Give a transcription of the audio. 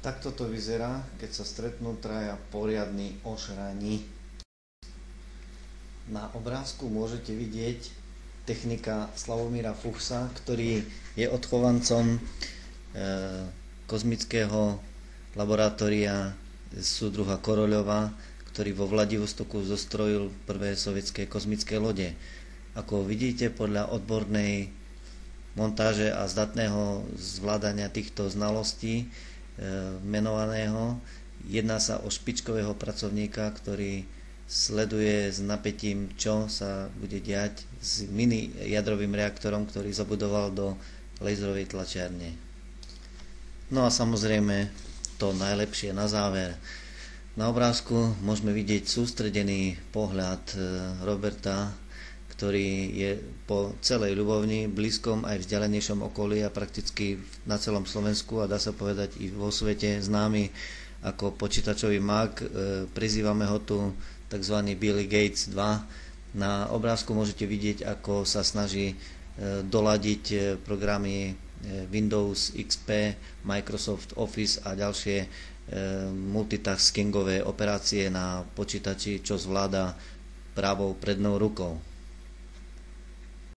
Takto to vyzerá, keď sa stretnú traja poriadni ošrani. Na obrázku môžete vidieť technika Slavomíra Fuchsa, ktorý je odchovancom kozmického laboratória súdruha Koroľova, ktorý vo Vladivostoku zostrojil prvé sovietské kozmické lode. Ako vidíte, podľa odbornej montáže a zdatného zvládania týchto znalostí menovaného, jedná sa o špičkového pracovníka, ktorý sleduje s napätím, čo sa bude diať s mini jadrovým reaktorom, ktorý zabudoval do laserovej tlačiarne. No a samozrejme to najlepšie na záver. Na obrázku môžeme vidieť sústredený pohľad Roberta, ktorý je po celej Ľubovni, blízkom aj vzdialenejšom okolí a prakticky na celom Slovensku a dá sa povedať i vo svete známy ako počítačový mag. Prezývame ho tu tzv. Billy Gates 2. Na obrázku môžete vidieť, ako sa snaží doladiť programy Windows XP, Microsoft Office a ďalšie multitaskingové operácie na počítači, čo zvláda pravou prednou rukou.